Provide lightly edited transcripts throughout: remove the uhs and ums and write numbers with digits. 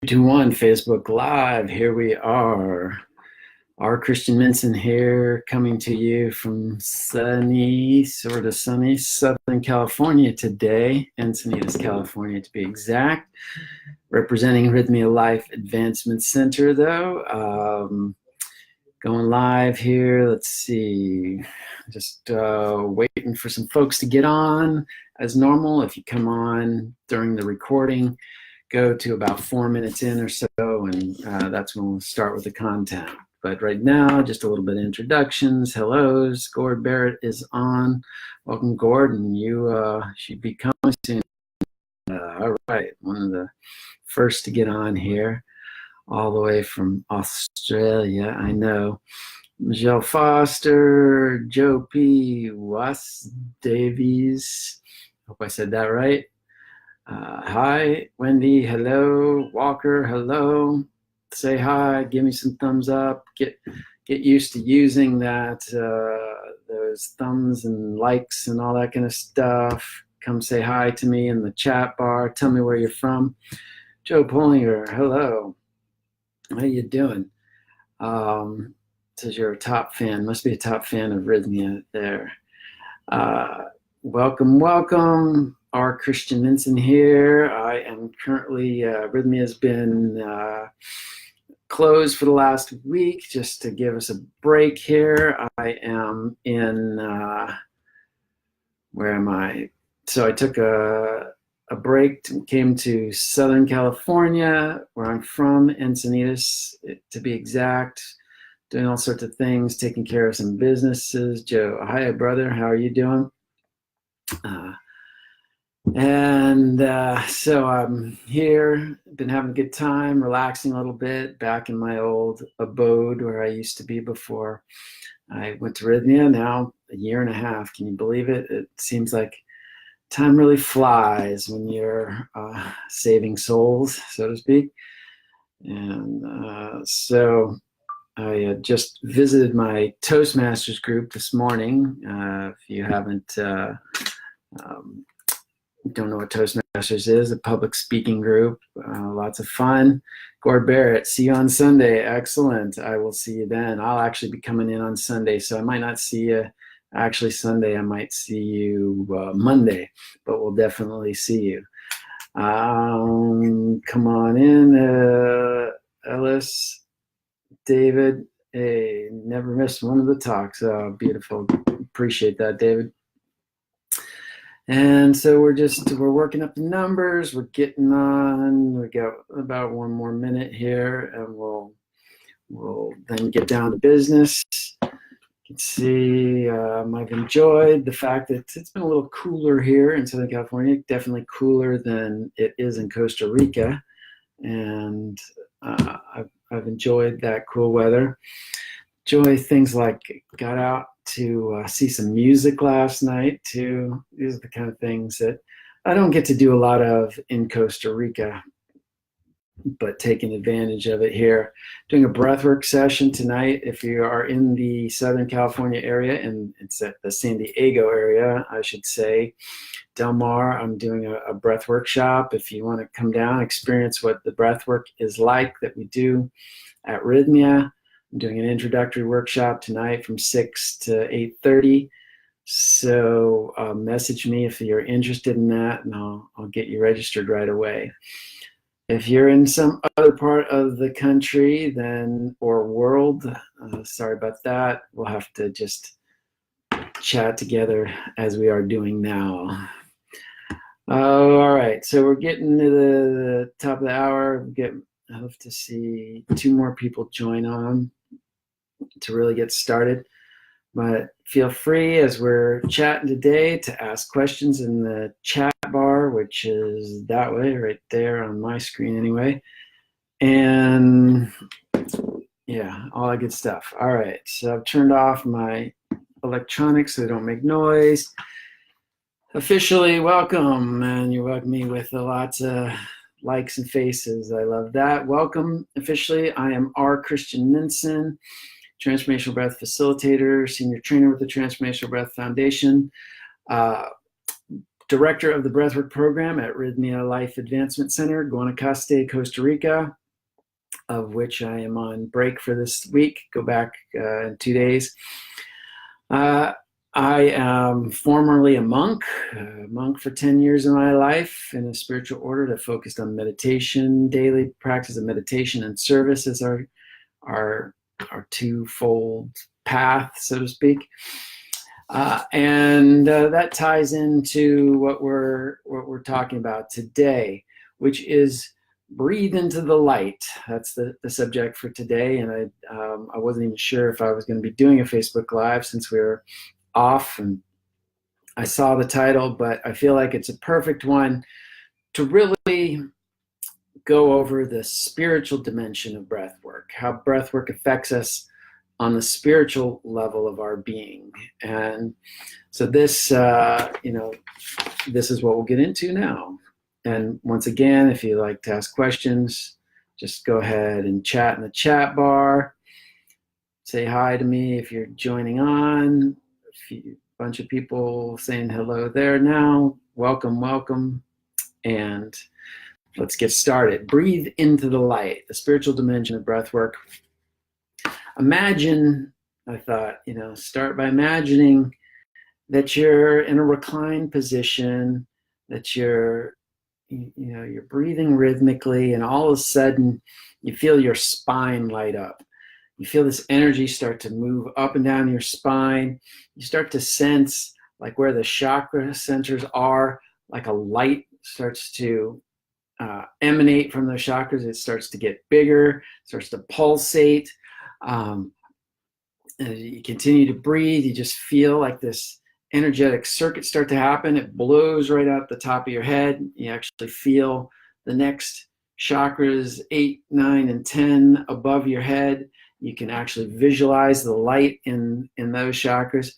Do one Facebook Live. Here we are. Our Christian Minson here, coming to you from sunny, sort of sunny Southern California today, Encinitas, California to be exact. Representing Rythmia Life Advancement Center, though. Going live here. Let's see. Just waiting for some folks to get on as normal. If you come on during the recording, go to about 4 minutes in or so, and that's when we'll start with the content. But right now, just a little bit of introductions. Hellos. Gord Barrett is on. Welcome, Gord, and you should be coming soon. All right, one of the first to get on here, all the way from Australia, I know. Michelle Foster, Joe P. Was Davies. Hope I said that right. Hi, Wendy. Hello. Walker. Hello. Say hi. Give me some thumbs up. Get used to using that, those thumbs and likes and all that kind of stuff. Come say hi to me in the chat bar. Tell me where you're from. Joe Polinger. Hello. How you doing? Says you're a top fan. Must be a top fan of Rythmia there. Welcome. Our Christian Minson here. I am currently, Rythmia has been closed for the last week just to give us a break here. I am in, where am I? So I took a break, came to Southern California, where I'm from, Encinitas to be exact, doing all sorts of things, taking care of some businesses. Joe, hi, brother. How are you doing? So I'm here, been having a good time, relaxing a little bit, back in my old abode where I used to be before I went to Rythmia. Now a year and a half. Can you believe it? It seems like time really flies when you're saving souls, so to speak. And so I just visited my Toastmasters group this morning. If you haven't, don't know what Toastmasters is, a public speaking group, lots of fun. Gord Barrett, see you on Sunday. Excellent. I will see you then. I'll actually be coming in on Sunday, so I might not see you actually Sunday. I might see you Monday, but we'll definitely see you. Come on in, Ellis, David. Hey, never missed one of the talks. Oh, beautiful. Appreciate that, David. And so we're working up the numbers. We're getting on. We got about one more minute here, and we'll then get down to business. You can see I've enjoyed the fact that it's been a little cooler here in Southern California. Definitely cooler than it is in Costa Rica, and I've enjoyed that cool weather. Enjoy things like got out to see some music last night too. These are the kind of things that I don't get to do a lot of in Costa Rica, but taking advantage of it here. Doing a breathwork session tonight. If you are in the Southern California area, and it's at the San Diego area, I should say, Del Mar, I'm doing a breath workshop. If you want to come down, experience what the breathwork is like that we do at Rythmia. I'm doing an introductory workshop tonight from 6 to 8:30. So message me if you're interested in that, and I'll get you registered right away. If you're in some other part of the country or world, sorry about that. We'll have to just chat together as we are doing now. All right, so we're getting to the top of the hour. I hope to see 2 more people join on to really get started. But feel free, as we're chatting today, to ask questions in the chat bar, which is that way, right there on my screen anyway. And yeah, all that good stuff. All right, so I've turned off my electronics so they don't make noise. Officially welcome, and you welcome me with lots of likes and faces. I love that. Welcome officially. I am R. Christian Minson, Transformational Breath Facilitator, Senior Trainer with the Transformational Breath Foundation. director of the Breathwork program at Rythmia Life Advancement Center, Guanacaste, Costa Rica, of which I am on break for this week. Go back in 2 days. I am formerly a monk for 10 years of my life in a spiritual order that focused on meditation, daily practice of meditation and service as our twofold path, so to speak. And that ties into what we're talking about today, which is breathe into the light. That's the subject for today. And I wasn't even sure if I was going to be doing a Facebook Live since we were off, and I saw the title, but I feel like it's a perfect one to really go over the spiritual dimension of breath work, how breath work affects us on the spiritual level of our being. And so this is what we'll get into now. And once again, if you like to ask questions, just go ahead and chat in the chat bar. Say hi to me if you're joining on. A bunch of people saying hello there now. Welcome. And let's get started. Breathe into the light, the spiritual dimension of breath work. Imagine, I thought, start by imagining that you're in a reclined position, that you're breathing rhythmically, and all of a sudden you feel your spine light up. You feel this energy start to move up and down your spine. You start to sense like where the chakra centers are, like a light starts to emanate from those chakras. It starts to get bigger, starts to pulsate. As you continue to breathe, you just feel like this energetic circuit start to happen. It blows right out the top of your head. You actually feel the next chakras 8, 9, and 10 above your head. You can actually visualize the light in those chakras.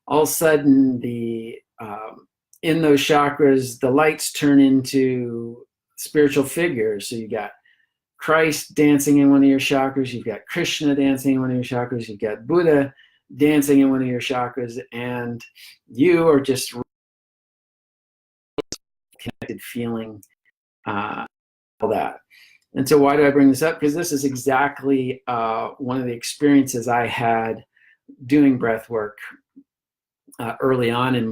All of a sudden, in those chakras, the lights turn into spiritual figures. So you got Christ dancing in one of your chakras. You've got Krishna dancing in one of your chakras. You've got Buddha dancing in one of your chakras. And you are just connected, feeling all that. And so why do I bring this up? Because this is exactly one of the experiences I had doing breath work early on in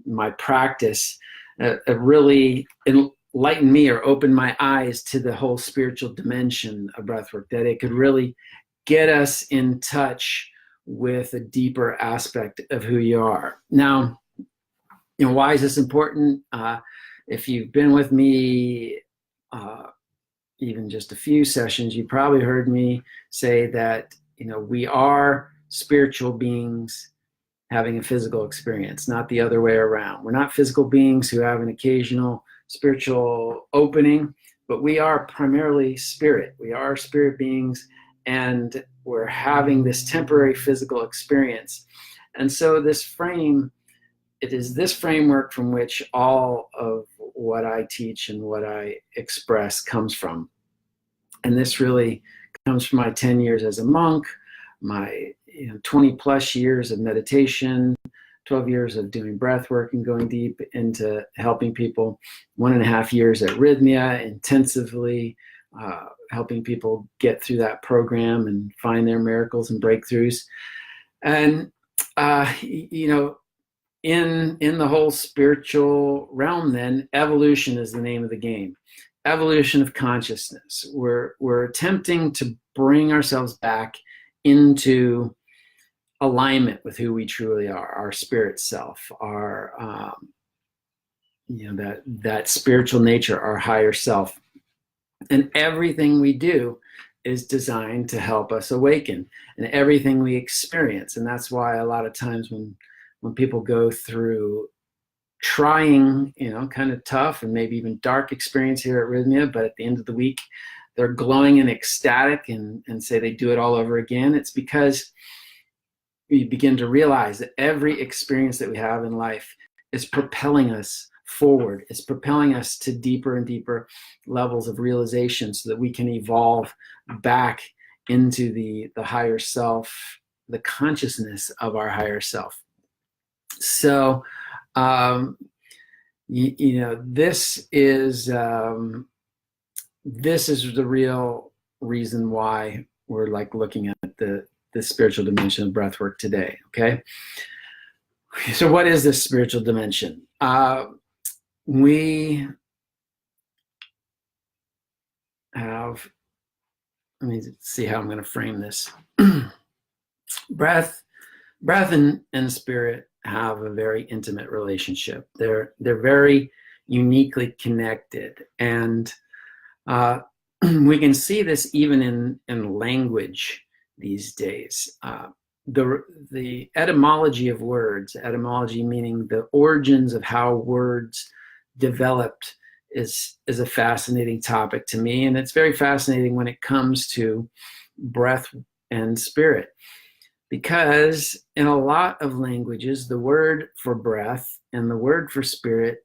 my practice. It really enlightened me or opened my eyes to the whole spiritual dimension of breath work, that it could really get us in touch with a deeper aspect of who you are. Now, why is this important? If you've been with me even just a few sessions, you probably heard me say that we are spiritual beings having a physical experience, not the other way around. We're not physical beings who have an occasional spiritual opening, but we are primarily spirit. We are spirit beings, and we're having this temporary physical experience. And so it is this framework from which all of what I teach and what I express comes from. And this really comes from my 10 years as a monk, my 20 plus years of meditation, 12 years of doing breath work and going deep into helping people, 1.5 years at Rythmia, intensively helping people get through that program and find their miracles and breakthroughs. And, in the whole spiritual realm, then, evolution is the name of the game. Evolution of consciousness. We're attempting to bring ourselves back into alignment with who we truly are, our spirit self, our that spiritual nature, our higher self. And everything we do is designed to help us awaken, and everything we experience. And that's why a lot of times when people go through trying, kind of tough and maybe even dark experience here at Rythmia, but at the end of the week, they're glowing and ecstatic and say they do it all over again. It's because we begin to realize that every experience that we have in life is propelling us forward. It's propelling us to deeper and deeper levels of realization so that we can evolve back into the higher self, the consciousness of our higher self. So You know, this is the real reason why we're like looking at the spiritual dimension of breath work today. Okay, so what is this spiritual dimension? We have, let me see how I'm going to frame this. breath and spirit have a very intimate relationship. They're very uniquely connected, and we can see this even in language these days. The etymology of words, etymology meaning the origins of how words developed, is a fascinating topic to me, and it's very fascinating when it comes to breath and spirit, because in a lot of languages, the word for breath and the word for spirit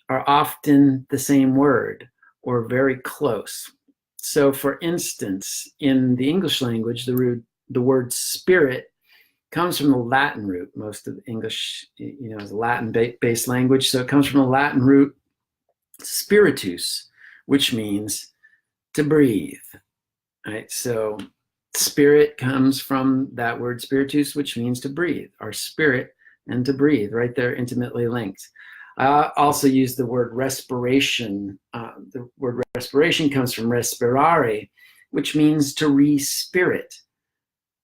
are often the same word or very close. So, for instance, in the English language, the word spirit comes from the Latin root. Most of English, you know, is a Latin-based language, so it comes from the Latin root spiritus, which means to breathe. Right? So, spirit comes from that word spiritus, which means to breathe. Our spirit and to breathe, right there, intimately linked. I also use the word respiration. The word respiration comes from respirare, which means to re-spirit.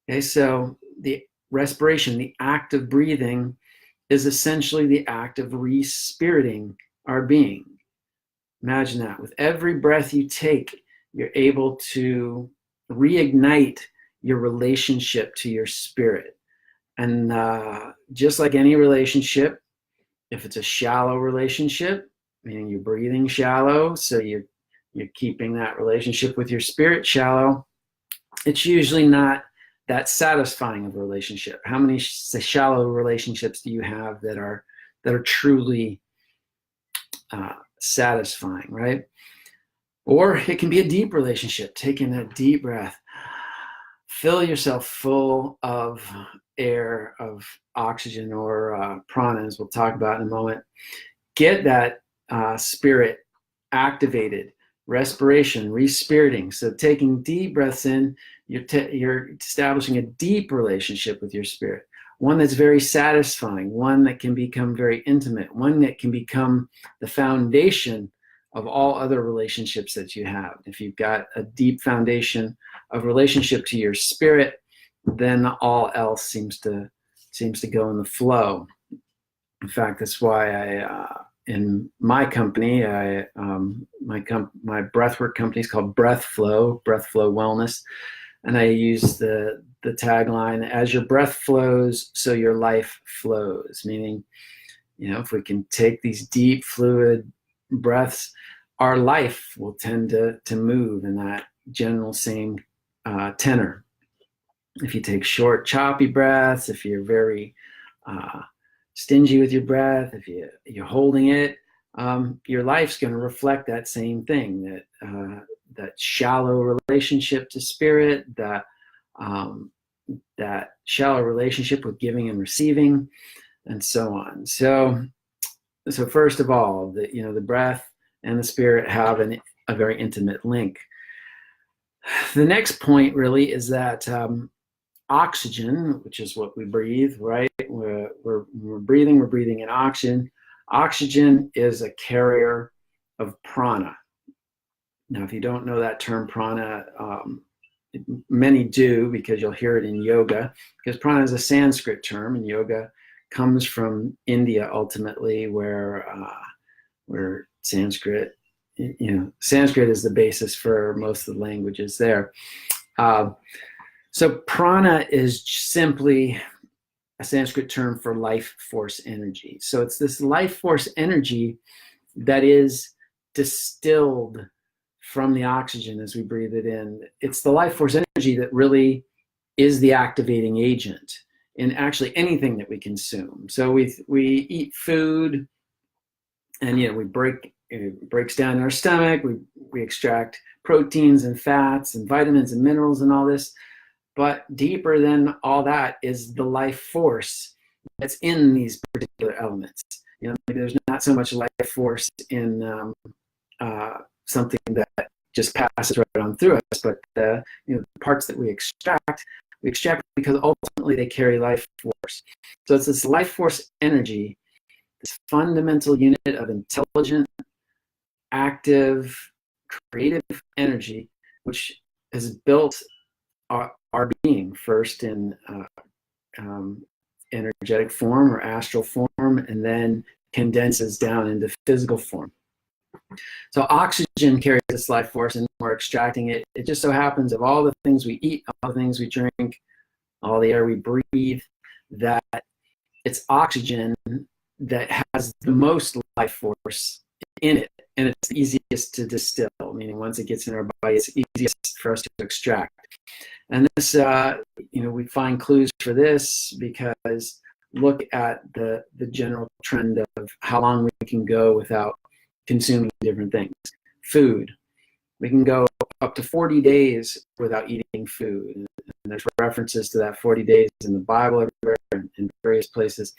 Okay, so the respiration, the act of breathing, is essentially the act of re-spiriting our being. Imagine that. With every breath you take, you're able to reignite your relationship to your spirit. And just like any relationship, if it's a shallow relationship, meaning you're breathing shallow, so you're keeping that relationship with your spirit shallow, it's usually not that satisfying of a relationship. How many shallow relationships do you have that are truly satisfying, right? Or it can be a deep relationship, taking a deep breath. Fill yourself full of air, of oxygen, or prana, as we'll talk about in a moment. Get that spirit activated. Respiration, re-spiriting. So taking deep breaths in, you're establishing a deep relationship with your spirit. One that's very satisfying, one that can become very intimate, one that can become the foundation of all other relationships that you have. If you've got a deep foundation of relationship to your spirit, then all else seems to go in the flow. In fact, that's why in my company, my breathwork company is called Breath Flow Wellness, and I use the tagline: "As your breath flows, so your life flows." Meaning, you know, if we can take these deep, fluid breaths, our life will tend to move in that general same tenor. If you take short, choppy breaths, if you're very stingy with your breath, if you're holding it, your life's going to reflect that same thing, that shallow relationship to spirit, that shallow relationship with giving and receiving, and so on. So first of all, the breath and the spirit have a very intimate link. The next point really is that oxygen, which is what we breathe, right? We're breathing in oxygen. Oxygen is a carrier of prana. Now, if you don't know that term prana, many do, because you'll hear it in yoga, because prana is a Sanskrit term, and yoga comes from India ultimately, where Sanskrit, Sanskrit is the basis for most of the languages there. So prana is simply a Sanskrit term for life force energy. So it's this life force energy that is distilled from the oxygen as we breathe it in. It's the life force energy that really is the activating agent in actually anything that we consume. So we eat food, and it breaks down in our stomach. We extract proteins and fats and vitamins and minerals and all this. But deeper than all that is the life force that's in these particular elements. maybe there's not so much life force in something that just passes right on through us, but the parts that we extract because ultimately they carry life force. So it's this life force energy, this fundamental unit of intelligent, active, creative energy, which has built our being first in energetic form or astral form, and then condenses down into physical form. So oxygen carries this life force, and we're extracting it. It just so happens of all the things we eat, all the things we drink, all the air we breathe, that it's oxygen that has the most life force in it, and it's the easiest to distill, meaning once it gets in our body, it's easiest for us to extract. And this, we find clues for this because look at the general trend of how long we can go without consuming different things. Food, we can go up to 40 days without eating food. And there's references to that 40 days in the Bible everywhere and in various places.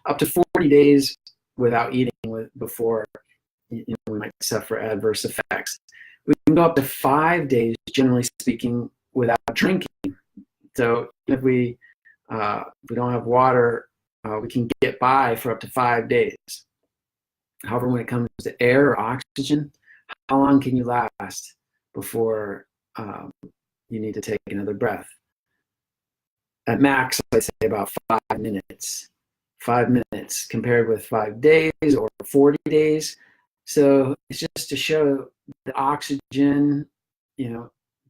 Up to 40 days without eating before we might suffer adverse effects. We can go up to 5 days, generally speaking, without drinking. So if we don't have water, we can get by for up to 5 days. However, when it comes to air or oxygen, how long can you last before you need to take another breath? At max, I say about 5 minutes. 5 minutes compared with 5 days or 40 days. So it's just to show the oxygen,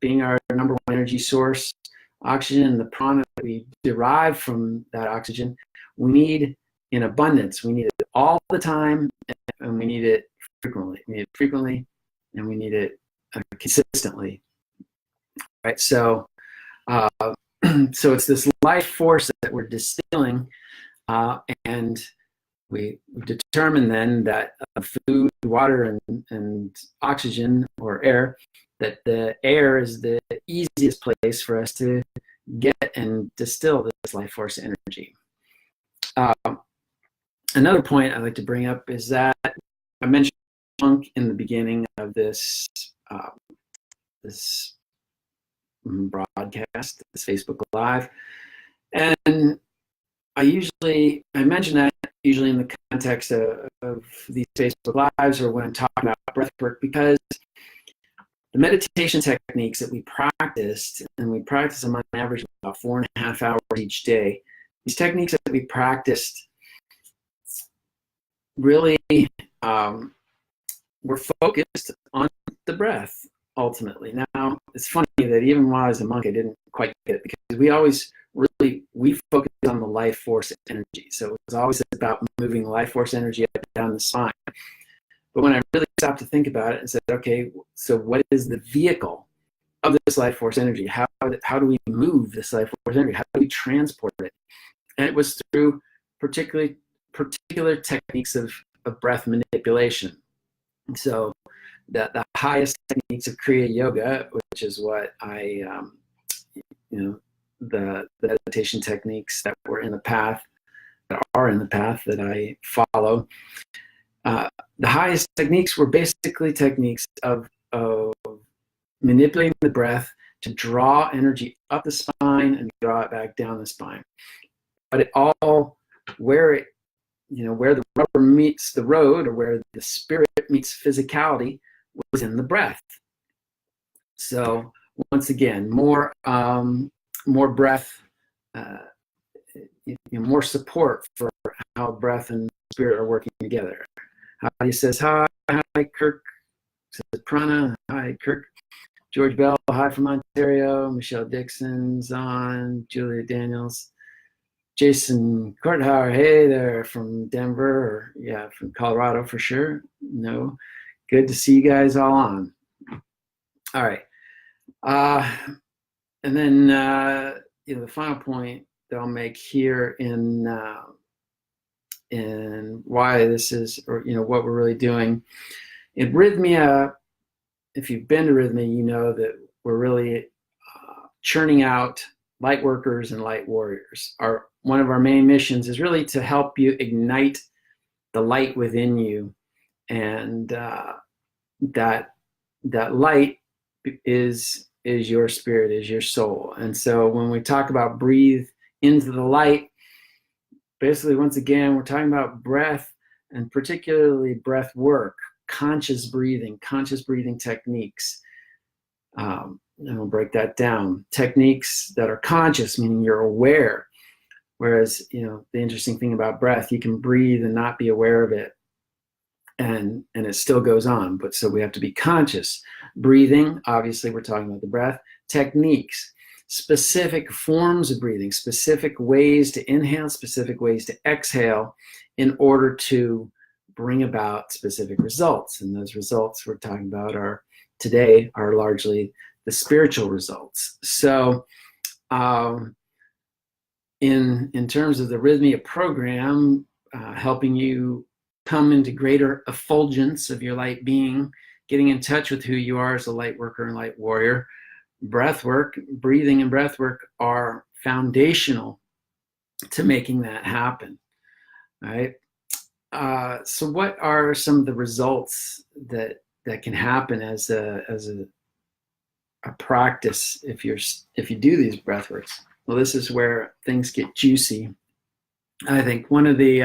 being our number one energy source, oxygen and the prana that we derive from that oxygen, we need in abundance. We need it all the time, and we need it frequently. We need it frequently, and we need it consistently. Right. So, so it's this life force that we're distilling, and we determine then that food, water, and oxygen or air, that the air is the easiest place for us to get and distill this life force energy. Another point I'd like to bring up is that I mentioned funk in the beginning of this broadcast, this Facebook Live, and I mention that usually in the context of these Facebook Lives or when I'm talking about breathwork, because the meditation techniques that we practiced, and we practice them on average about 4.5 hours each day, these techniques that we practiced really were focused on the breath ultimately. Now, it's funny that even while I was a monk, I didn't quite get it, because we focused on the life force energy. So it was always about moving life force energy up and down the spine. But when I really stopped to think about it and said, okay, so what is the vehicle of this life force energy? How do we move this life force energy? How do we transport it? And it was through particular techniques of breath manipulation. So the highest techniques of Kriya Yoga, which is what I, the meditation techniques that are in the path that I follow, the highest techniques were basically techniques of manipulating the breath to draw energy up the spine and draw it back down the spine. But it all, where the rubber meets the road, or where the spirit meets physicality, was in the breath. So once again, more breath, more support for how breath and spirit are working together. He says, hi, Kirk. Says Prana, hi, Kirk. George Bell, hi from Ontario. Michelle Dixon's on. Julia Daniels. Jason Korthauer, hey there from Denver, or from Colorado for sure. No, good to see you guys all on. All right. And then, the final point that I'll make here in why this is, or, what we're really doing. In Rythmia, if you've been to Rythmia, you know that we're really churning out light workers and light warriors. One of our main missions is really to help you ignite the light within you, and that light is your spirit, is your soul. And so when we talk about breathe into the light, basically, once again, we're talking about breath, and particularly breath work, conscious breathing techniques. And we'll break that down. Techniques that are conscious, meaning you're aware. Whereas, the interesting thing about breath, you can breathe and not be aware of it, and it still goes on. But so we have to be conscious. Breathing, obviously, we're talking about the breath. Techniques, specific forms of breathing, specific ways to inhale, specific ways to exhale in order to bring about specific results. And those results we're talking about today are largely the spiritual results. So in terms of the Rythmia program, helping you come into greater effulgence of your light being, getting in touch with who you are as a light worker and light warrior, breathing and breath work are foundational to making that happen. Right? So what are some of the results that can happen as a practice if you do these breath works? Well, this is where things get juicy. I think one of the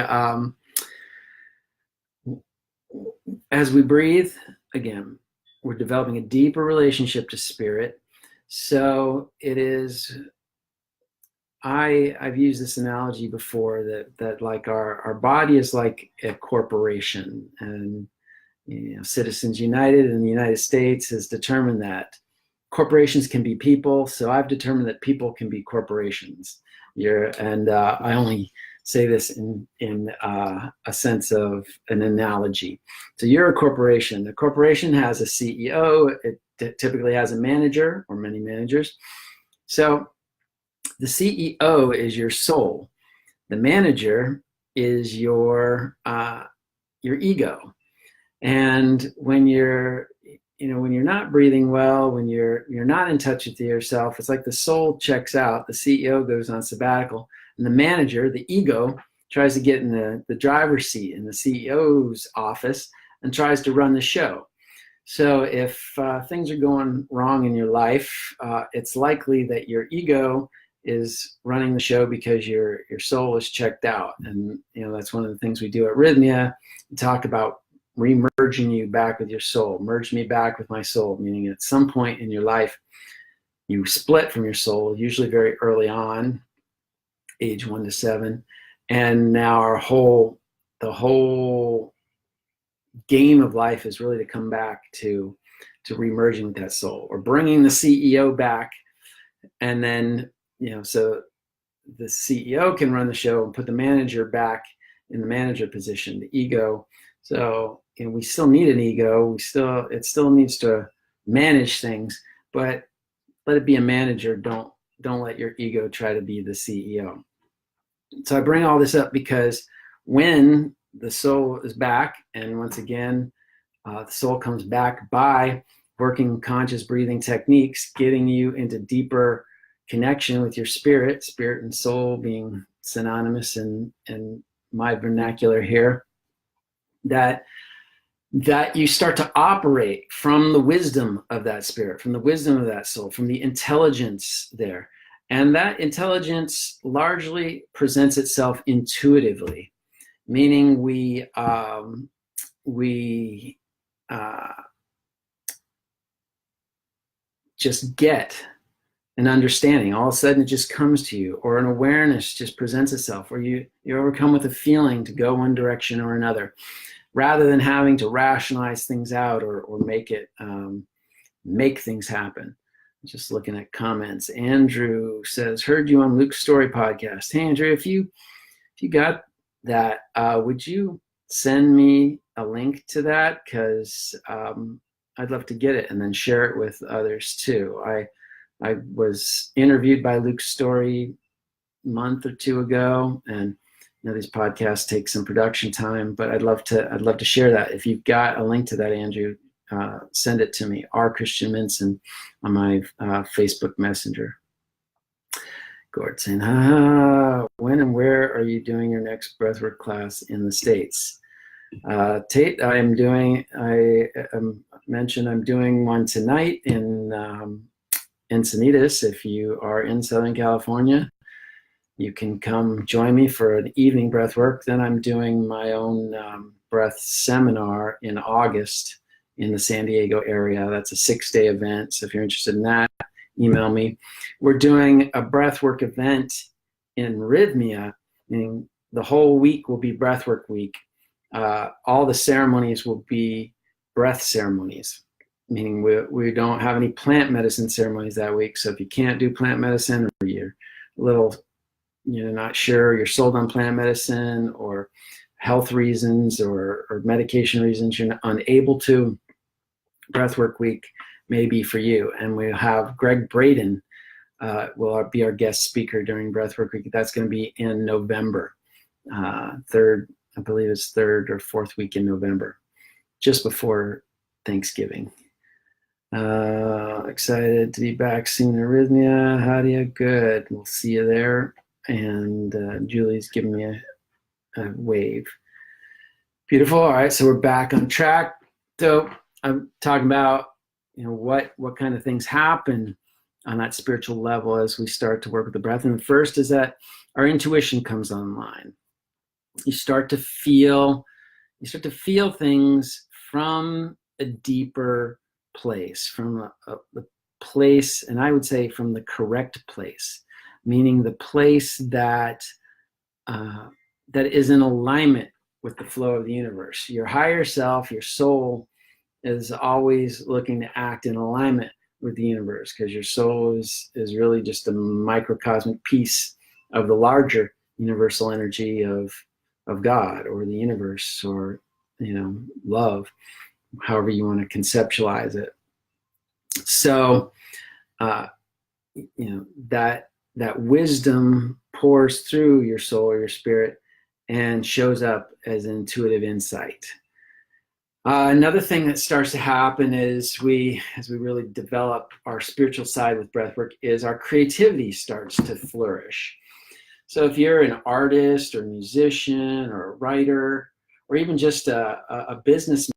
as we breathe, again, we're developing a deeper relationship to spirit. So it is, I've used this analogy before that like our body is like a corporation, and Citizens United in the United States has determined that corporations can be people. So I've determined that people can be corporations. I only say this in a sense of an analogy. So you're a corporation. The corporation has a CEO. It typically has a manager or many managers. So the CEO is your soul. The manager is your ego. And when you're not breathing well, when you're not in touch with yourself, it's like the soul checks out, the CEO goes on sabbatical, and the manager, the ego, tries to get in the driver's seat in the CEO's office and tries to run the show. So if things are going wrong in your life, it's likely that your ego is running the show because your soul is checked out. And that's one of the things we do at Rythmia. We talk about re-merging you back with your soul. Merge me back with my soul, meaning at some point in your life, you split from your soul, usually very early on, age 1 to 7. And now the whole game of life is really to come back to re-merging with that soul, or bringing the CEO back. And then, so the CEO can run the show and put the manager back in the manager position, the ego. So, we still need an ego. It still needs to manage things, but let it be a manager. Don't let your ego try to be the CEO. So I bring all this up because when the soul is back, and once again, the soul comes back by working conscious breathing techniques, getting you into deeper connection with your spirit and soul being synonymous in my vernacular here, that you start to operate from the wisdom of that spirit, from the wisdom of that soul, from the intelligence there. And that intelligence largely presents itself intuitively, meaning we just get an understanding. All of a sudden it just comes to you, or an awareness just presents itself, or you overcome with a feeling to go one direction or another, rather than having to rationalize things out or make things happen. Just looking at comments. Andrew says, heard you on Luke's Story podcast. Hey, Andrew, if you got that, would you send me a link to that? Because I'd love to get it and then share it with others too. I was interviewed by Luke's Story a month or two ago, and these podcasts take some production time, but I'd love to share that. If you've got a link to that, Andrew, send it to me, Christian Minson, on my Facebook Messenger. Gord saying, when and where are you doing your next breathwork class in the States? Tate, I mentioned I'm doing one tonight in Encinitas. If you are in Southern California, you can come join me for an evening breath work. Then I'm doing my own breath seminar in August in the San Diego area. That's a 6-day event. So if you're interested in that, email me. We're doing a breathwork event in Rythmia, meaning the whole week will be breathwork week. All the ceremonies will be breath ceremonies, meaning we don't have any plant medicine ceremonies that week. So if you can't do plant medicine, or you're a little, not sure, you're sold on plant medicine or health reasons or medication reasons, you're unable to, breathwork week may be for you. And we have Greg Braden will be our guest speaker during breathwork week. That's going to be in November, I believe it's third or fourth week in November, just before Thanksgiving. Excited to be back seeing Rythmia. Howdy, good. We'll see you there. And Julie's giving me a wave. Beautiful. All right, so we're back on track. So I'm talking about, what kind of things happen on that spiritual level as we start to work with the breath. And the first is that our intuition comes online. You start to feel things from a deeper place, from a place, and I would say from the correct place, meaning the place that is in alignment with the flow of the universe. Your higher self, your soul, is always looking to act in alignment with the universe, because your soul is really just a microcosmic piece of the larger universal energy of God or the universe, or love, however you want to conceptualize it. So that wisdom pours through your soul or your spirit and shows up as intuitive insight. Another thing that starts to happen is as we really develop our spiritual side with breathwork, is our creativity starts to flourish. So if you're an artist or musician or a writer, or even just a businessman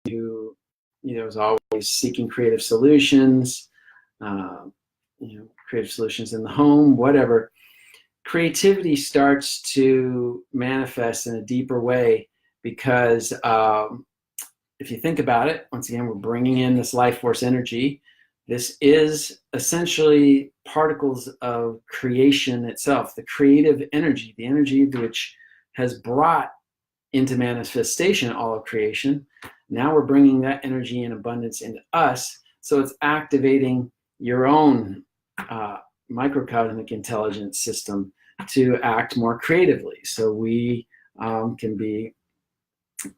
who is always seeking creative solutions, creative solutions in the home, whatever, creativity starts to manifest in a deeper way, because if you think about it, once again, we're bringing in this life force energy. This is essentially particles of creation itself, the creative energy, the energy which has brought into manifestation all of creation. Now we're bringing that energy in abundance into us. So it's activating your own microcosmic intelligence system to act more creatively. So we can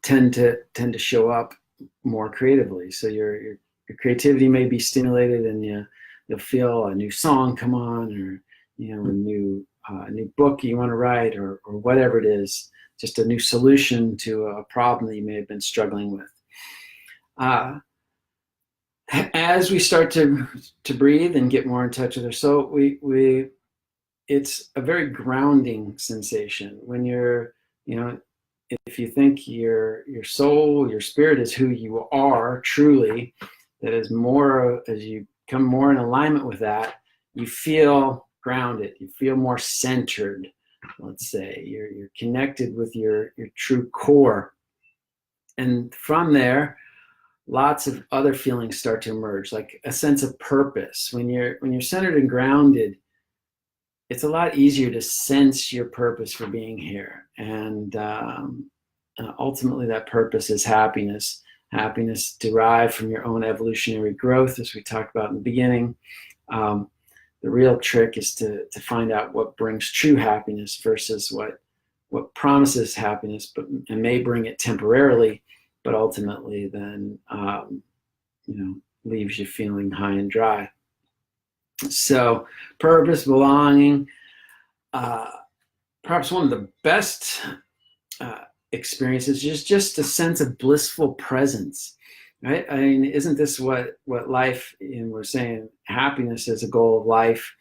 tend to show up more creatively. So your creativity may be stimulated, and you'll feel a new song come on, or a new book you want to write, or whatever it is, just a new solution to a problem that you may have been struggling with. As we start to breathe and get more in touch with our soul, it's a very grounding sensation when you're, if you think your soul, your spirit is who you are truly, that is more, as you come more in alignment with that, you feel grounded, you feel more centered. Let's say you're connected with your true core, and from there, lots of other feelings start to emerge, like a sense of purpose. When you're centered and grounded, it's a lot easier to sense your purpose for being here. And ultimately that purpose is happiness. Happiness derived from your own evolutionary growth, as we talked about in the beginning. The real trick is to find out what brings true happiness versus what promises happiness, and may bring it temporarily, but ultimately then leaves you feeling high and dry. So purpose, belonging, perhaps one of the best experiences is just a sense of blissful presence, right? I mean, isn't this what life, we're saying happiness is a goal of life.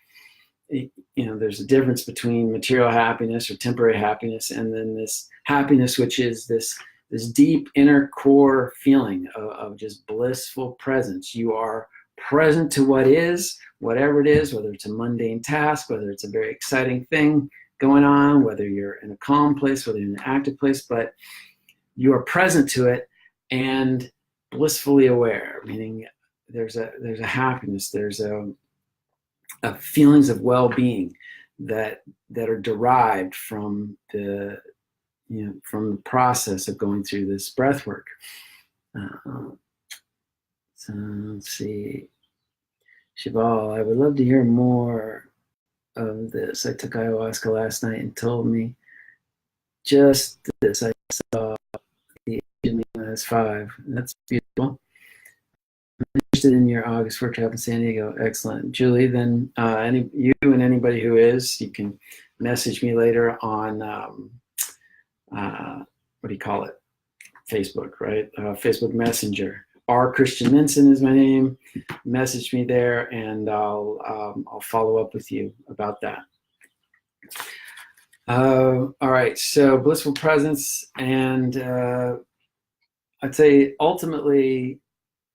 There's a difference between material happiness or temporary happiness, and then this happiness, which is this this deep inner core feeling of just blissful presence. You are present to what is, whatever it is, whether it's a mundane task, whether it's a very exciting thing going on, whether you're in a calm place, whether you're in an active place, but you are present to it and blissfully aware, meaning there's a happiness, there's a feelings of well-being that are derived from the process of going through this breath work. So let's see. Shival, I would love to hear more of this. I took ayahuasca last night and told me just this. I saw the Asian man as 5. That's beautiful. I'm interested in your August workshop in San Diego. Excellent. Julie, then you and anybody who is, you can message me later on, what do you call it? Facebook, right? Facebook Messenger. R. Christian Minson is my name. Message me there, and I'll follow up with you about that. All right, so blissful presence, and I'd say ultimately,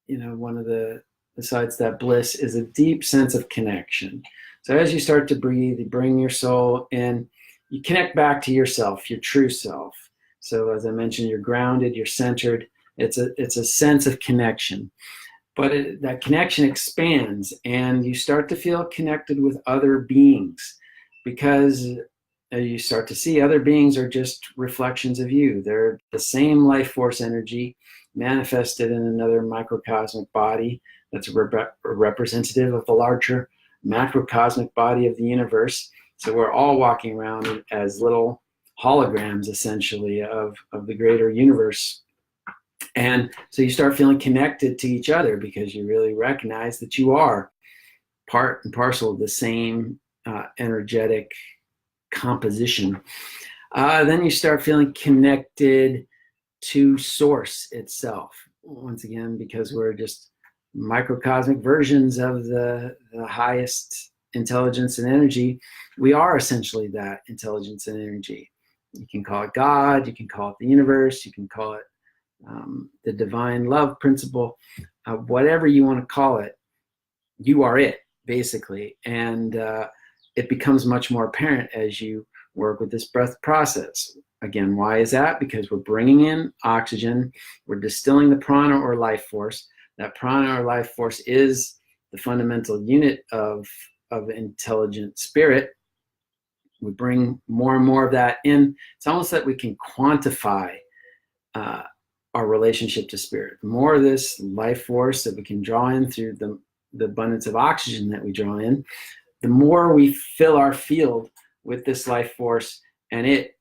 one of the, besides that bliss, is a deep sense of connection. So as you start to breathe, you bring your soul in, you connect back to yourself, your true self. So as I mentioned, you're grounded, you're centered. It's a sense of connection, but that connection expands, and you start to feel connected with other beings, because you start to see other beings are just reflections of you. They're the same life force energy manifested in another microcosmic body that's representative of the larger macrocosmic body of the universe. So we're all walking around as little holograms, essentially, of the greater universe. And so you start feeling connected to each other, because you really recognize that you are part and parcel of the same energetic composition. Then you start feeling connected to Source itself. Once again, because we're just microcosmic versions of the highest intelligence and energy, we are essentially that intelligence and energy. You can call it God, you can call it the universe, you can call it the divine love principle, whatever you want to call it, you are it, basically. And it becomes much more apparent as you work with this breath process. Again, why is that? Because we're bringing in oxygen, we're distilling the prana or life force. That prana or life force is the fundamental unit of intelligent spirit. We bring more and more of that in. It's almost that we can quantify our relationship to spirit. The more of this life force that we can draw in through the abundance of oxygen that we draw in, the more we fill our field with this life force, and it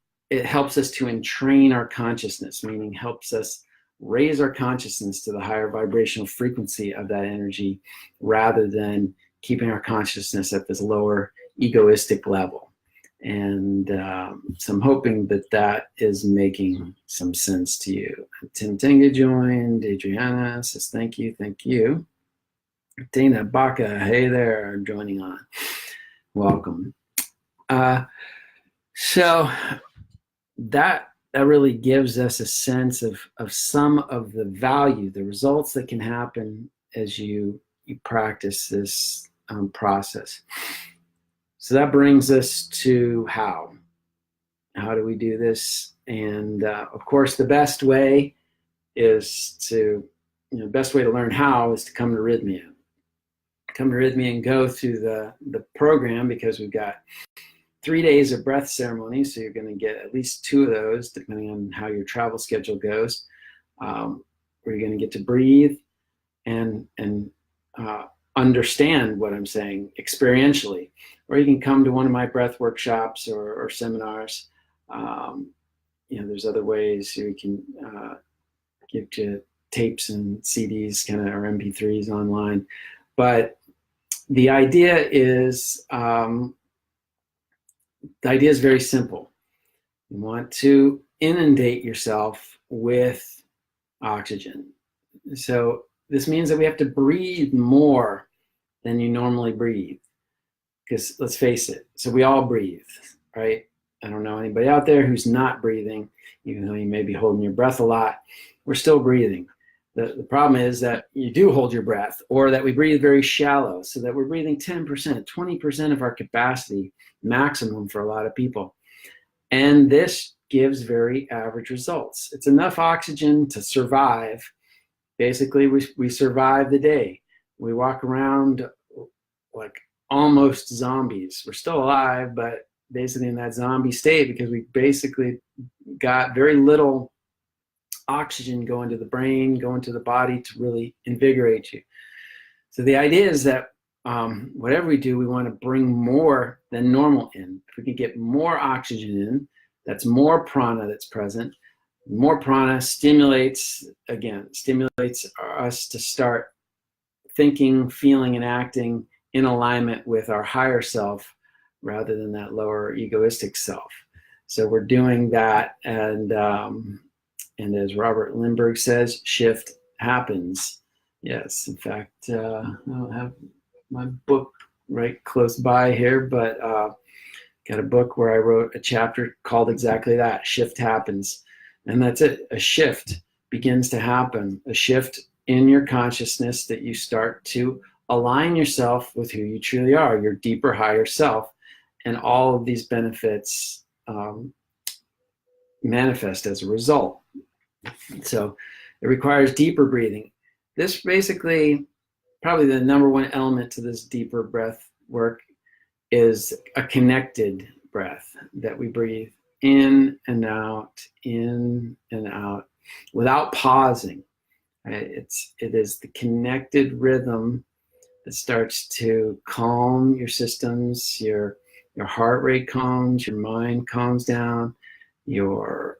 helps us to entrain our consciousness, meaning helps us raise our consciousness to the higher vibrational frequency of that energy, rather than keeping our consciousness at this lower egoistic level. And so I'm hoping that is making some sense to you. Tim Tinga joined. Adriana says, thank you. Dana Baca, hey there, joining on. Welcome. So that really gives us a sense of some of the value, the results that can happen as you practice this process. So that brings us to how do we do this? And of course, the best way to learn how is to come to Rythmia. Come to Rythmia and go through the program, because we've got 3 days of breath ceremonies. So you're going to get at least 2 of those, depending on how your travel schedule goes, where you're going to get to breathe and understand what I'm saying experientially. Or you can come to one of my breath workshops or seminars. There's other ways you can give you tapes and CDs, kind of, or MP3s online. But the idea is very simple. You want to inundate yourself with oxygen. So this means that we have to breathe more than you normally breathe. Because let's face it, so we all breathe, right? I don't know anybody out there who's not breathing, even though you may be holding your breath a lot. We're still breathing. The problem is that you do hold your breath, or that we breathe very shallow, so that we're breathing 10%, 20% of our capacity maximum for a lot of people. And this gives very average results. It's enough oxygen to survive. Basically, we survive the day. We walk around like almost zombies. We're still alive, but basically in that zombie state because we basically got very little oxygen going to the brain, going to the body to really invigorate you. So the idea is that whatever we do, we want to bring more than normal in. If we can get more oxygen in, that's more prana that's present. More prana stimulates us to start thinking, feeling, and acting in alignment with our higher self rather than that lower egoistic self. So we're doing that, and as Robert Lindbergh says, shift happens. Yes, in fact, I don't have my book right close by here, but got a book where I wrote a chapter called exactly that, Shift Happens. And that's it. A shift begins to happen, a shift in your consciousness that you start to align yourself with who you truly are, your deeper, higher self. And all of these benefits manifest as a result. So it requires deeper breathing. This basically, probably the number one element to this deeper breath work is a connected breath that we breathe in and out, without pausing. It is the connected rhythm that starts to calm your systems, your heart rate calms, your mind calms down, your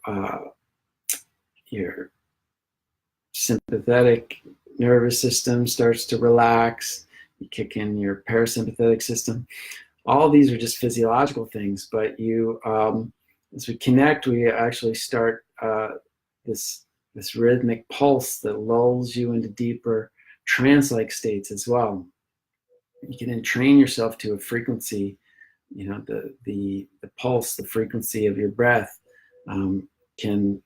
sympathetic nervous system starts to relax. You kick in your parasympathetic system. All of these are just physiological things, but as we connect, we actually start this rhythmic pulse that lulls you into deeper trance-like states as well. You can then train yourself to a frequency, the pulse, the frequency of your breath can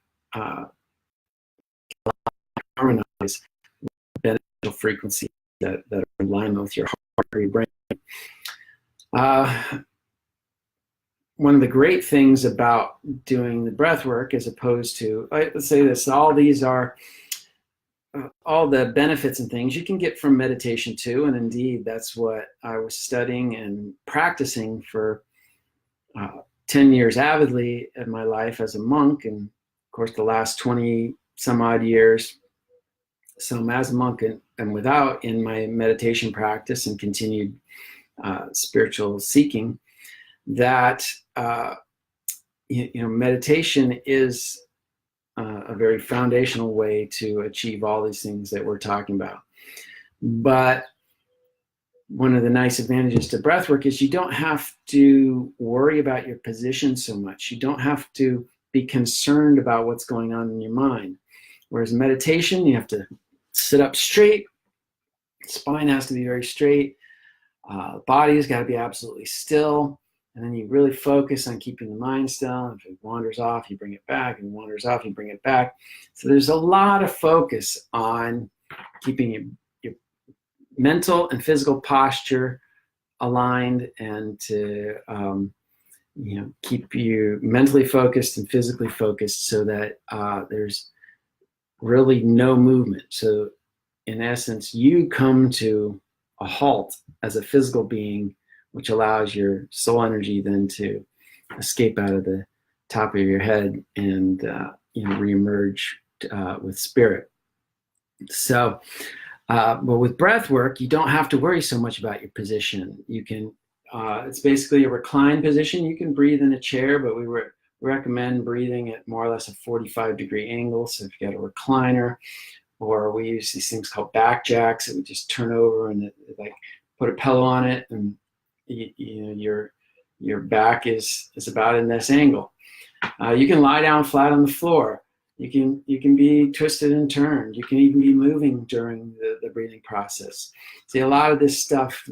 harmonize beneficial frequencies that are in alignment with your heart or your brain. One of the great things about doing the breath work, as opposed to, let's say this, all these are all the benefits and things you can get from meditation too. And indeed, that's what I was studying and practicing for 10 years avidly in my life as a monk. And of course, the last 20 some odd years, some as a monk and without, in my meditation practice and continued spiritual seeking, that meditation is a very foundational way to achieve all these things that we're talking about. But one of the nice advantages to breathwork is you don't have to worry about your position so much. You don't have to be concerned about what's going on in your mind. Whereas meditation, you have to sit up straight, spine has to be very straight, body has got to be absolutely still, and then you really focus on keeping the mind still. If it wanders off, you bring it back, and wanders off, you bring it back. So there's a lot of focus on keeping your mental and physical posture aligned, and to keep you mentally focused and physically focused, so that there's really no movement. So in essence, you come to a halt as a physical being, which allows your soul energy then to escape out of the top of your head and reemerge with spirit. So, but with breath work, you don't have to worry so much about your position. You can, it's basically a reclined position. You can breathe in a chair, but we recommend breathing at more or less a 45-degree angle. So if you got a recliner, or we use these things called back jacks that we just turn over and put a pillow on it, and your back is about in this angle. You can lie down flat on the floor. You can be twisted and turned. You can even be moving during the breathing process. See, a lot of this stuff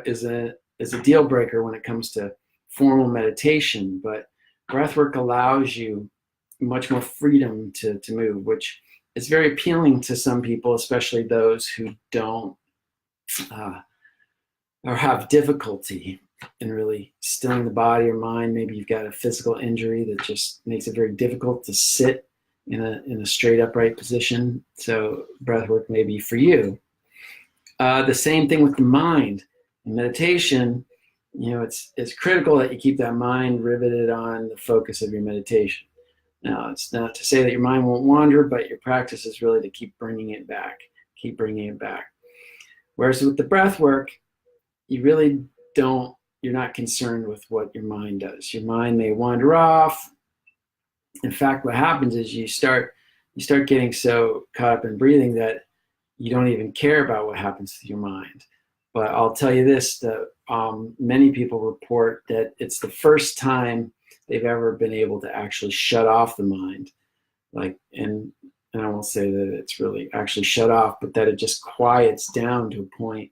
is a deal breaker when it comes to formal meditation, but breath work allows you much more freedom to move, which is very appealing to some people, especially those who don't or have difficulty in really stilling the body or mind. Maybe you've got a physical injury that just makes it very difficult to sit in a straight upright position. So breath work may be for you. The same thing with the mind. In meditation, it's critical that you keep that mind riveted on the focus of your meditation. Now, it's not to say that your mind won't wander, but your practice is really to keep bringing it back, keep bringing it back. Whereas with the breath work, you really don't, you're not concerned with what your mind does. Your mind may wander off. In fact, what happens is you start getting so caught up in breathing that you don't even care about what happens to your mind. But I'll tell you this, that many people report that it's the first time they've ever been able to actually shut off the mind. And I won't say that it's really actually shut off, but that it just quiets down to a point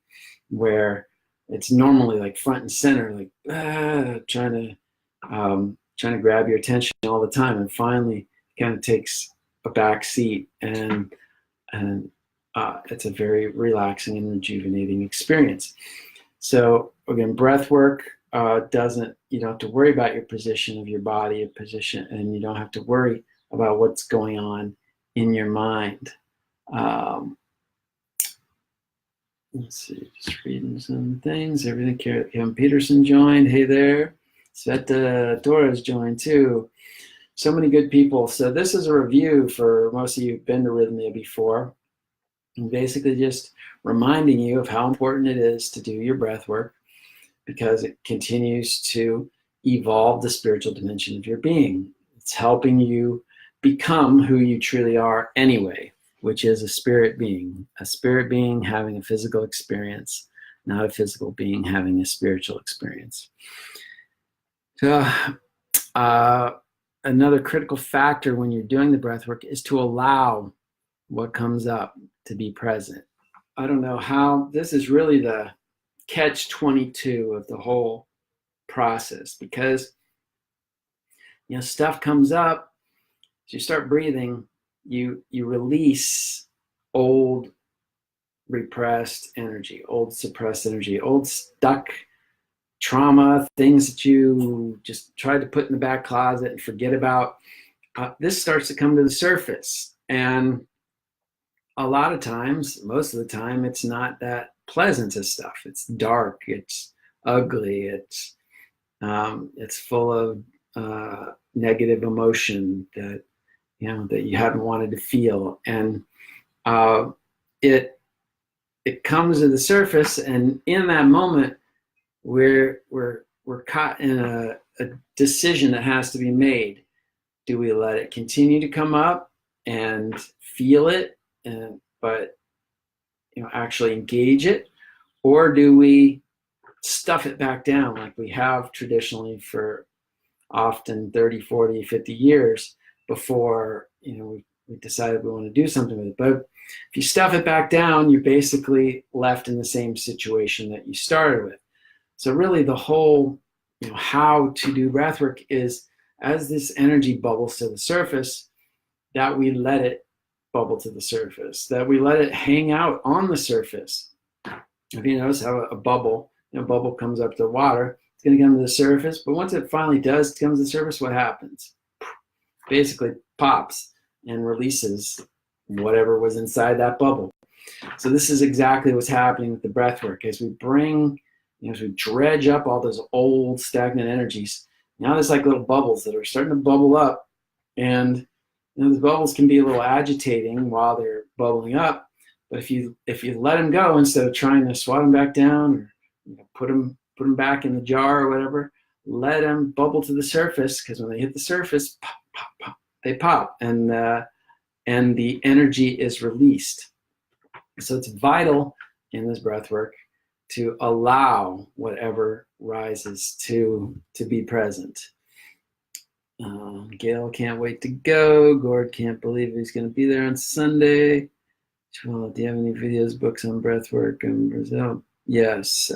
where it's normally like front and center, like trying to grab your attention all the time, and finally kind of takes a back seat, and it's a very relaxing and rejuvenating experience. So again, breath work you don't have to worry about your position of your body, and you don't have to worry about what's going on in your mind. Let's see, just reading some things. Everything. Kevin Peterson joined. Hey there. Sveta Torres joined too. So many good people. So this is a review for most of you who've been to Rythmia before. And basically just reminding you of how important it is to do your breath work, because it continues to evolve the spiritual dimension of your being. It's helping you become who you truly are anyway, which is a spirit being having a physical experience, not a physical being having a spiritual experience. So another critical factor when you're doing the breath work is to allow what comes up to be present. I don't know how, this is really the catch-22 of the whole process, because stuff comes up. As you start breathing, you release old repressed energy, old suppressed energy, old stuck trauma, things that you just tried to put in the back closet and forget about. This starts to come to the surface, and a lot of times, most of the time, it's not that pleasant as stuff. It's dark, it's ugly, it's full of negative emotion that you haven't wanted to feel, and it comes to the surface, and in that moment, we're caught in a decision that has to be made. Do we let it continue to come up and feel it, but actually engage it, or do we stuff it back down like we have traditionally for often 30, 40, 50 years before we decided we want to do something with it? But if you stuff it back down, you're basically left in the same situation that you started with. So really the whole how to do breathwork is, as this energy bubbles to the surface, that we let it bubble to the surface, that we let it hang out on the surface. If you notice how a bubble comes up to the water, it's going to come to the surface, but once it finally does come to the surface, what happens? Basically pops and releases whatever was inside that bubble. So this is exactly what's happening with the breath work. As we dredge up all those old stagnant energies, now there's like little bubbles that are starting to bubble up, and those bubbles can be a little agitating while they're bubbling up. But if you let them go, instead of trying to swat them back down or put them back in the jar or whatever, let them bubble to the surface, because when they hit the surface, pop, pop, pop, they pop, and the energy is released. So it's vital in this breath work to allow whatever rises to be present. Gail can't wait to go. Gord can't believe he's going to be there on Sunday. Well, do you have any videos, books on breathwork in Brazil? Yes.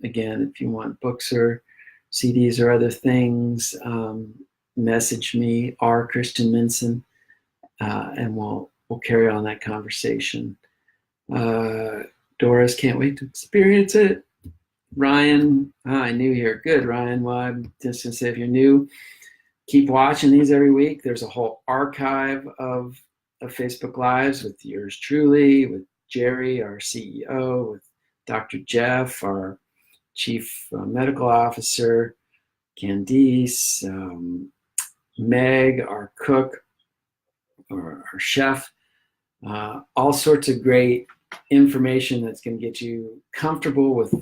Again, if you want books or CDs or other things, message me, R. Christian Minson, and we'll carry on that conversation. Doris, can't wait to experience it. Ryan, hi, new here. Good, Ryan. Well, I'm just going to say, if you're new, keep watching these every week. There's a whole archive of Facebook Lives with yours truly, with Jerry, our CEO, with Dr. Jeff, our Chief Medical Officer, Candice, Meg, our cook, or our chef. All sorts of great information that's going to get you comfortable with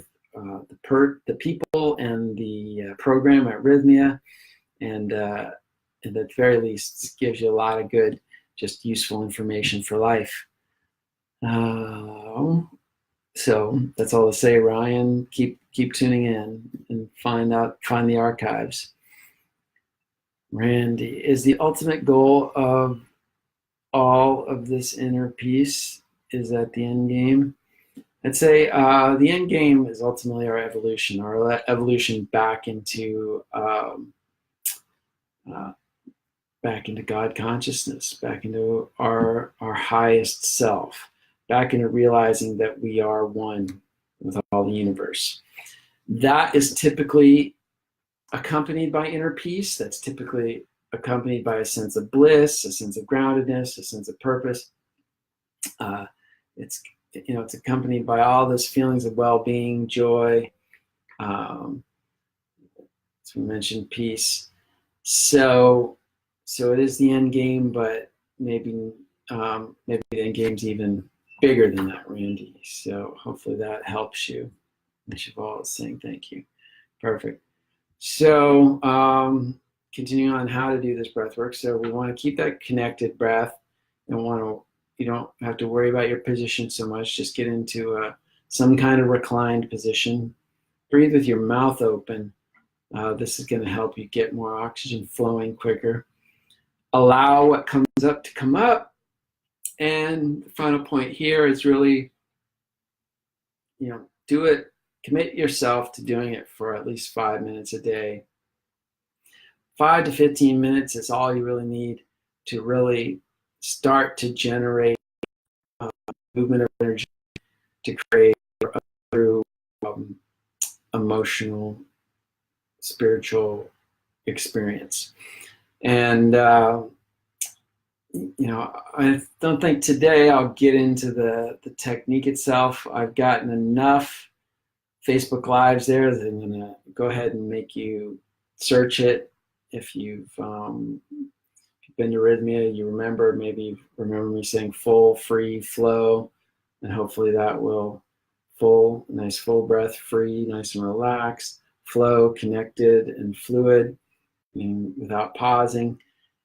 the people and the program at Rythmia, and at the very least gives you a lot of good, just useful information for life. So that's all to say, Ryan. Keep tuning in and find the archives. Randy, is the ultimate goal of all of this inner peace, is that the end game? I'd say the end game is ultimately our evolution back into God consciousness, back into our highest self, back into realizing that we are one with all the universe. That is typically accompanied by inner peace. That's typically accompanied by a sense of bliss, a sense of groundedness, a sense of purpose. It's accompanied by all those feelings of well-being, joy. As we mentioned, peace. So it is the end game, but maybe the end game's even bigger than that, Randy. So hopefully that helps you. Cheval is saying thank you. Perfect. So continuing on how to do this breath work. So we want to keep that connected breath, and you don't have to worry about your position so much. Just get into some kind of reclined position. Breathe with your mouth open. This is going to help you get more oxygen flowing quicker. Allow what comes up to come up. And the final point here is really, do it. Commit yourself to doing it for at least 5 minutes a day. 5 to 15 minutes is all you really need to really start to generate movement of energy to create through emotional, spiritual experience. And I don't think today I'll get into the technique itself. I've gotten enough Facebook Lives there that I'm going to go ahead and make you search it. If you've been to Rythmia, you remember me saying full, free, flow, and hopefully that will nice full breath, free, nice and relaxed, flow, connected and fluid, without pausing.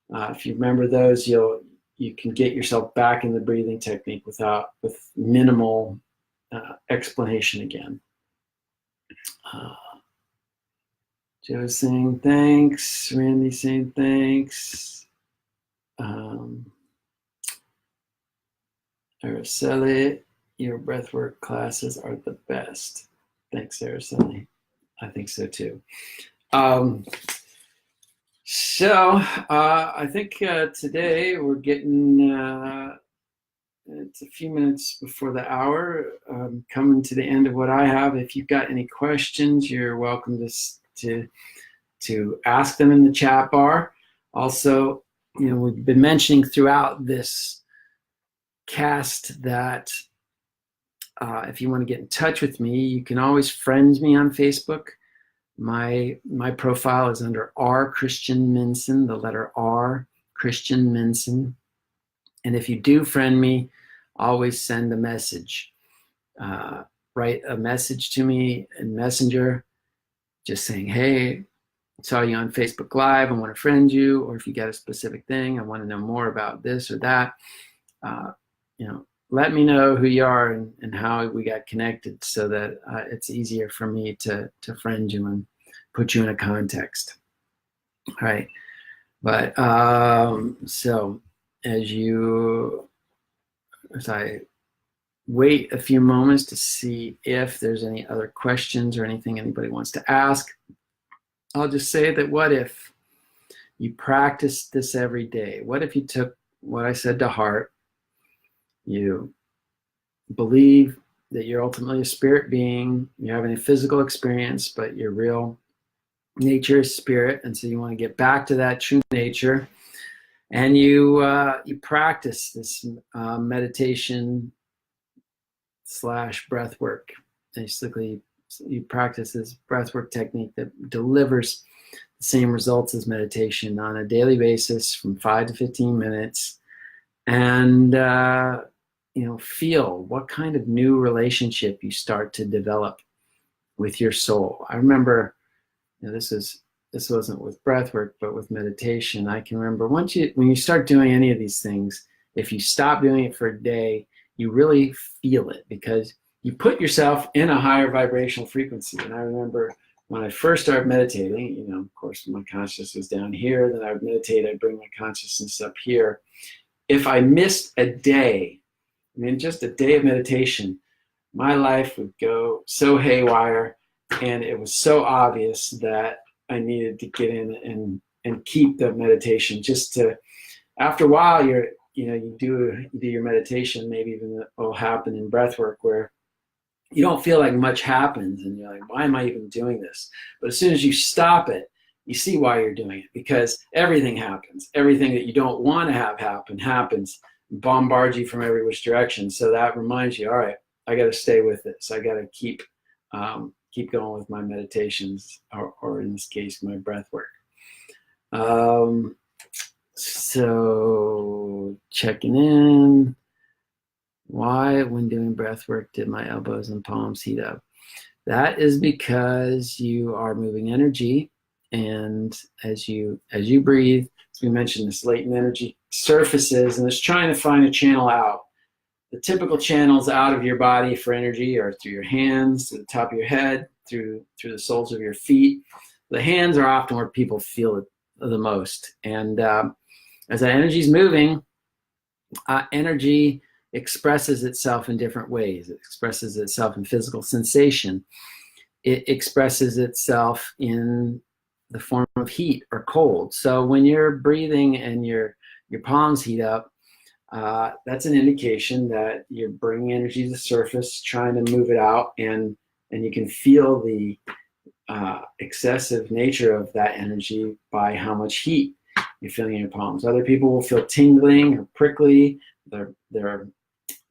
If you remember those, you can get yourself back in the breathing technique with minimal explanation again. Joe's saying thanks. Randy saying thanks. Araceli, your breathwork classes are the best. Thanks, Araceli. I think so too. So I think today we're getting it's a few minutes before the hour, coming to the end of what I have. If you've got any questions, you're welcome to ask them in the chat bar. Also, we've been mentioning throughout this cast that if you want to get in touch with me, you can always friend me on Facebook. My profile is under R. Christian Minson, the letter R, Christian Minson. And if you do friend me, always send a message. Write a message to me in Messenger, just saying, hey, I saw you on Facebook Live, I want to friend you. Or if you got a specific thing, I want to know more about this or that. Let me know who you are and how we got connected, so that it's easier for me to friend you and put you in a context. All right. But so as I wait a few moments to see if there's any other questions or anything anybody wants to ask, I'll just say that what if you practiced this every day? What if you took what I said to heart? You believe that you're ultimately a spirit being, you're having a physical experience, but your real nature is spirit, and so you want to get back to that true nature, and you practice this meditation slash breath work. Basically, you practice this breath work technique that delivers the same results as meditation on a daily basis from 5 to 15 minutes, and feel what kind of new relationship you start to develop with your soul. I remember, this wasn't with breath work, but with meditation. I can remember when you start doing any of these things, if you stop doing it for a day, you really feel it because you put yourself in a higher vibrational frequency. And I remember when I first started meditating, of course, my consciousness was down here. Then I would meditate, I'd bring my consciousness up here. If I missed a day, just a day of meditation, my life would go so haywire, and it was so obvious that I needed to get in and keep the meditation. Just to, after a while, you do your meditation. Maybe even it will happen in breath work where you don't feel like much happens, and you're like, why am I even doing this? But as soon as you stop it, you see why you're doing it, because everything happens. Everything that you don't want to have happen happens, bombards you from every which direction. So that reminds you, all right, I got to stay with this. I got to keep going with my meditations, or in this case, my breath work. So checking in. Why, when doing breath work, did my elbows and palms heat up? That is because you are moving energy, and as you breathe, as we mentioned, this latent energy surfaces and it's trying to find a channel out. The typical channels out of your body for energy are through your hands, to the top of your head, through the soles of your feet. The hands are often where people feel it the most. And as that energy is moving, energy expresses itself in different ways. It expresses itself in physical sensation. It expresses itself in the form of heat or cold. So when you're breathing and your palms heat up, that's an indication that you're bringing energy to the surface, trying to move it out, and you can feel the excessive nature of that energy by how much heat you're feeling in your palms. Other people will feel tingling or prickly. Their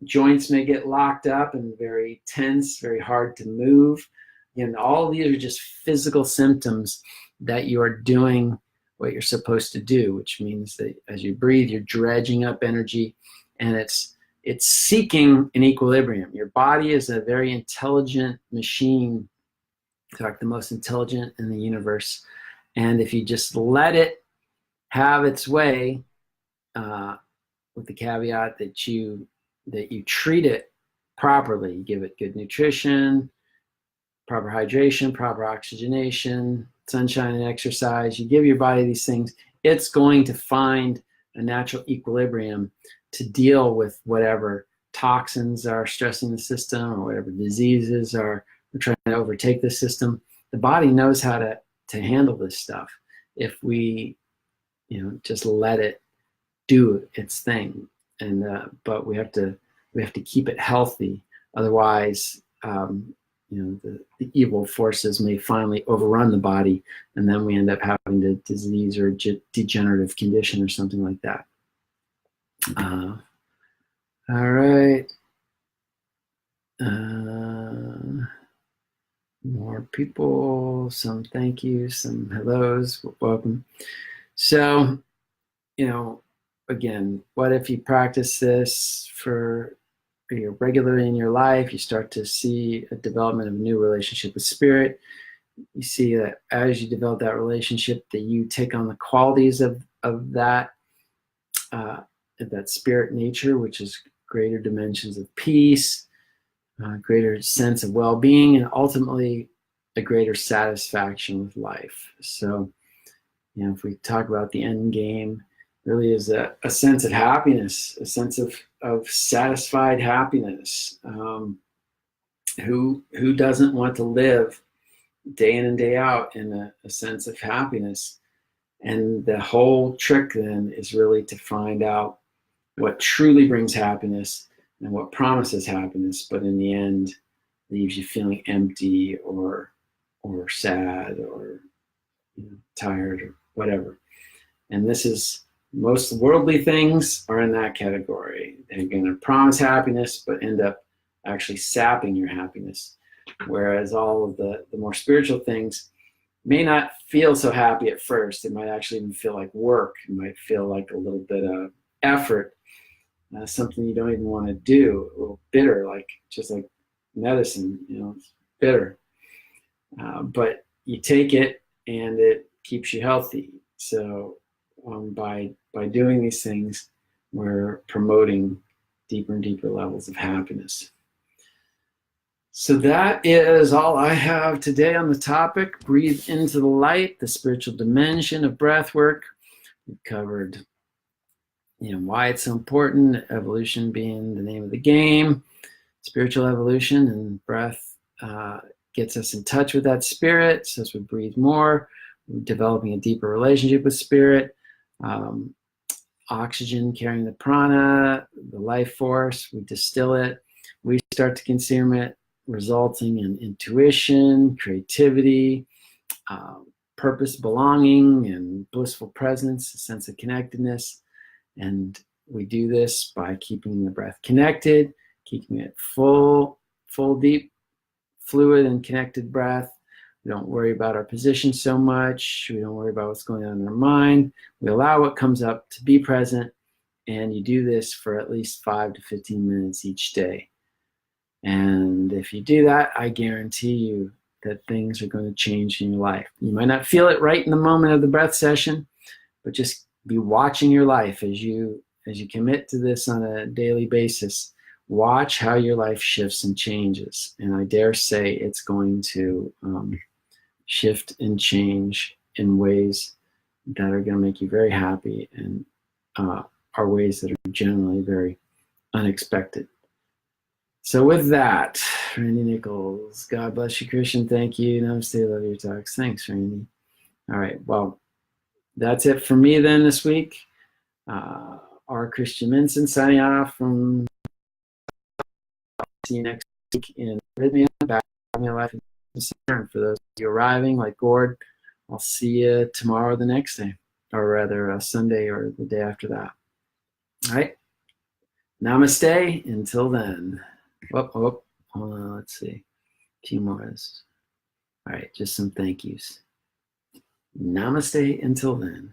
joints may get locked up and very tense, very hard to move. And all of these are just physical symptoms that you are doing what you're supposed to do, which means that as you breathe, you're dredging up energy, and it's seeking an equilibrium. Your body is a very intelligent machine, in fact, the most intelligent in the universe. And if you just let it have its way, with the caveat that you treat it properly, you give it good nutrition, proper hydration, proper oxygenation, sunshine and exercise, you give your body these things, it's going to find a natural equilibrium to deal with whatever toxins are stressing the system or whatever diseases are trying to overtake the system. The body knows how to handle this stuff if we just let it do its thing. And but we have to keep it healthy, otherwise the evil forces may finally overrun the body, and then we end up having a disease or degenerative condition or something like that. All right. More people, some thank yous, some hellos, welcome. So, again, what if you practice this for regularly in your life? You start to see a development of a new relationship with spirit. You see that as you develop that relationship, that you take on the qualities of that spirit nature, which is greater dimensions of peace, greater sense of well-being, and ultimately a greater satisfaction with life. So, if we talk about the end game, really is a sense of happiness, a sense of satisfied happiness. Who doesn't want to live day in and day out in a sense of happiness. And the whole trick then is really to find out what truly brings happiness and what promises happiness, but in the end leaves you feeling empty or sad or tired or whatever. And this is most worldly things are in that category. They're going to promise happiness, but end up actually sapping your happiness. Whereas all of the more spiritual things may not feel so happy at first. It might actually even feel like work. It might feel like a little bit of effort, something you don't even want to do, a little bitter, just like medicine, it's bitter. But you take it and it keeps you healthy. So by doing these things, we're promoting deeper and deeper levels of happiness. So that is all I have today on the topic. Breathe into the light, the spiritual dimension of breath work. We've covered why it's so important, evolution being the name of the game, spiritual evolution, and breath gets us in touch with that spirit. So as we breathe more, we're developing a deeper relationship with spirit. Oxygen carrying the prana, the life force, we distill it, we start to consume it, resulting in intuition, creativity, purpose, belonging, and blissful presence, a sense of connectedness. And we do this by keeping the breath connected, keeping it full, deep, fluid, and connected breath. We don't worry about our position so much. We don't worry about what's going on in our mind. We allow what comes up to be present, and you do this for at least 5 to 15 minutes each day. And if you do that, I guarantee you that things are going to change in your life. You might not feel it right in the moment of the breath session, but just be watching your life as you commit to this on a daily basis. Watch how your life shifts and changes. And I dare say it's going to shift and change in ways that are going to make you very happy and are ways that are generally very unexpected. So with that, Randy Nichols, God bless you, Christian. Thank you. Namaste. Love your talks. Thanks, Randy. All right. Well, that's it for me then this week. Our Christian Minson signing off from. See you next week in Rythmia, back in your life. And for those of you arriving, like Gord, I'll see you tomorrow or the next day, or rather Sunday or the day after that. All right. Namaste. Until then. Hold on. Let's see. A few more. All right. Just some thank yous. Namaste until then.